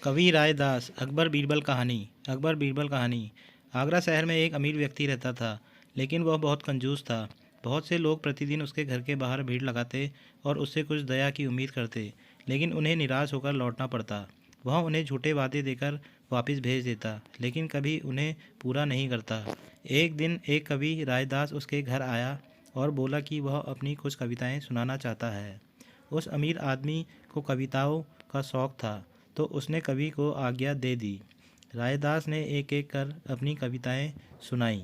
कवि रायदास। अकबर बीरबल कहानी। आगरा शहर में एक अमीर व्यक्ति रहता था, लेकिन वह बहुत कंजूस था। बहुत से लोग प्रतिदिन उसके घर के बाहर भीड़ लगाते और उससे कुछ दया की उम्मीद करते, लेकिन उन्हें निराश होकर लौटना पड़ता। वह उन्हें झूठे वादे देकर वापस भेज देता, लेकिन कभी उन्हें पूरा नहीं करता। एक दिन एक कवि रायदास उसके घर आया और बोला कि वह अपनी कुछ कविताएं सुनाना चाहता है। उस अमीर आदमी को कविताओं का शौक था, तो उसने कवि को आज्ञा दे दी। रायदास ने एक एक कर अपनी कविताएं सुनाईं।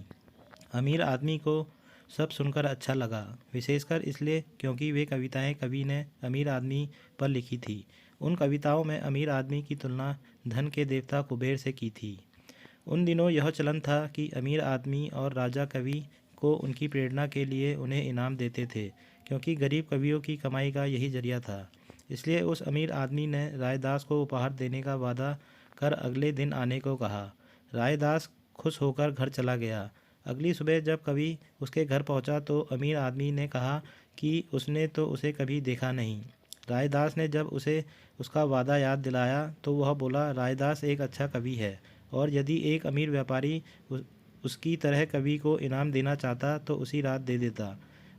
अमीर आदमी को सब सुनकर अच्छा लगा, विशेषकर इसलिए क्योंकि वे कविताएं कवि ने अमीर आदमी पर लिखी थी। उन कविताओं में अमीर आदमी की तुलना धन के देवता कुबेर से की थी। उन दिनों यह चलन था कि अमीर आदमी और राजा कवि को उनकी प्रेरणा के लिए उन्हें इनाम देते थे, क्योंकि गरीब कवियों की कमाई का यही जरिया था। इसलिए उस अमीर आदमी ने रायदास को उपहार देने का वादा कर अगले दिन आने को कहा। रायदास खुश होकर घर चला गया। अगली सुबह जब कवि उसके घर पहुंचा तो अमीर आदमी ने कहा कि उसने तो उसे कभी देखा नहीं। रायदास ने जब उसे उसका वादा याद दिलाया तो वह बोला, रायदास एक अच्छा कवि है, और यदि एक अमीर व्यापारी उसकी तरह कवि को इनाम देना चाहता तो उसी रात दे देता।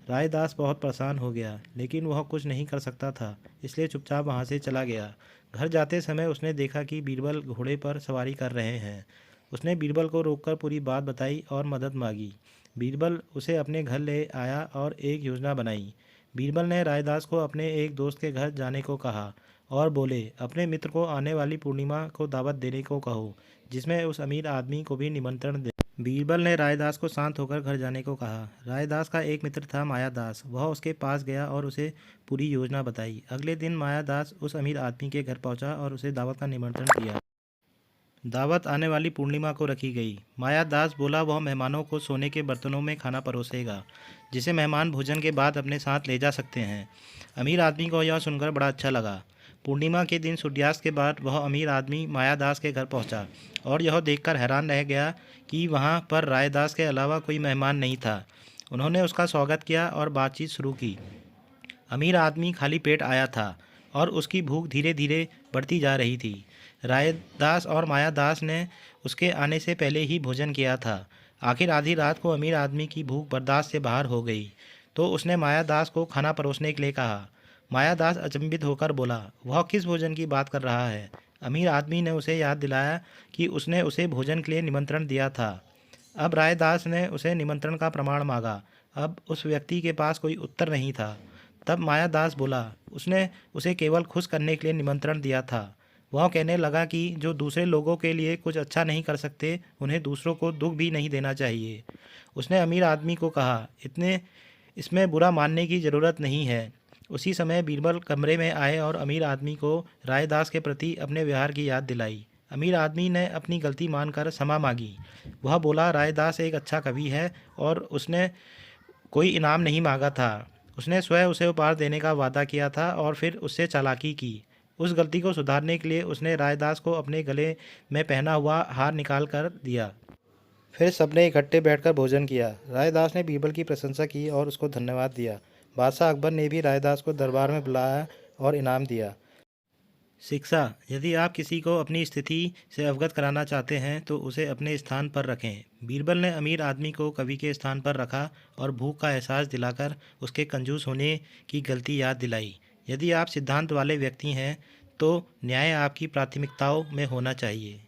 रायदास बहुत परेशान हो गया, लेकिन वह कुछ नहीं कर सकता था, इसलिए चुपचाप वहाँ से चला गया। घर जाते समय उसने देखा कि बीरबल घोड़े पर सवारी कर रहे हैं। उसने बीरबल को रोककर पूरी बात बताई और मदद मांगी। बीरबल उसे अपने घर ले आया और एक योजना बनाई। बीरबल ने रायदास को अपने एक दोस्त के घर जाने को कहा और बोले, अपने मित्र को आने वाली पूर्णिमा को दावत देने को कहो, जिसमें उस अमीर आदमी को भी निमंत्रण दे। बीरबल ने रायदास को शांत होकर घर जाने को कहा। रायदास का एक मित्र था मायादास। वह उसके पास गया और उसे पूरी योजना बताई। अगले दिन मायादास उस अमीर आदमी के घर पहुंचा और उसे दावत का निमंत्रण दिया। दावत आने वाली पूर्णिमा को रखी गई। मायादास बोला वह मेहमानों को सोने के बर्तनों में खाना परोसेगा, जिसे मेहमान भोजन के बाद अपने साथ ले जा सकते हैं। अमीर आदमी को यह सुनकर बड़ा अच्छा लगा। पूर्णिमा के दिन सूर्यास्त के बाद वह अमीर आदमी मायादास के घर पहुंचा और यह देखकर हैरान रह गया कि वहां पर रायदास के अलावा कोई मेहमान नहीं था। उन्होंने उसका स्वागत किया और बातचीत शुरू की। अमीर आदमी खाली पेट आया था और उसकी भूख धीरे धीरे बढ़ती जा रही थी। रायदास और मायादास ने उसके आने से पहले ही भोजन किया था। आखिर आधी रात को अमीर आदमी की भूख बर्दाश्त से बाहर हो गई, तो उसने मायादास को खाना परोसने के लिए कहा। मायादास अचंभित होकर बोला, वह किस भोजन की बात कर रहा है? अमीर आदमी ने उसे याद दिलाया कि उसने उसे भोजन के लिए निमंत्रण दिया था। अब रायदास ने उसे निमंत्रण का प्रमाण मांगा। अब उस व्यक्ति के पास कोई उत्तर नहीं था। तब मायादास बोला, उसने उसे केवल खुश करने के लिए निमंत्रण दिया था। वह कहने लगा कि जो दूसरे लोगों के लिए कुछ अच्छा नहीं कर सकते, उन्हें दूसरों को दुख भी नहीं देना चाहिए। उसने अमीर आदमी को कहा, इतने इसमें बुरा मानने की ज़रूरत नहीं है। उसी समय बीरबल कमरे में आए और अमीर आदमी को रायदास के प्रति अपने व्यवहार की याद दिलाई। अमीर आदमी ने अपनी गलती मानकर क्षमा मांगी। वह बोला, रायदास एक अच्छा कवि है और उसने कोई इनाम नहीं मांगा था। उसने स्वयं उसे उपहार देने का वादा किया था और फिर उससे चालाकी की। उस गलती को सुधारने के लिए उसने रायदास को अपने गले में पहना हुआ हार निकाल कर दिया। फिर सबने इकट्ठे बैठकर भोजन किया। रायदास ने बीरबल की प्रशंसा की और उसको धन्यवाद दिया। बादशाह अकबर ने भी रायदास को दरबार में बुलाया और इनाम दिया। शिक्षा। यदि आप किसी को अपनी स्थिति से अवगत कराना चाहते हैं तो उसे अपने स्थान पर रखें। बीरबल ने अमीर आदमी को कवि के स्थान पर रखा और भूख का एहसास दिलाकर उसके कंजूस होने की गलती याद दिलाई। यदि आप सिद्धांत वाले व्यक्ति हैं तो न्याय आपकी प्राथमिकताओं में होना चाहिए।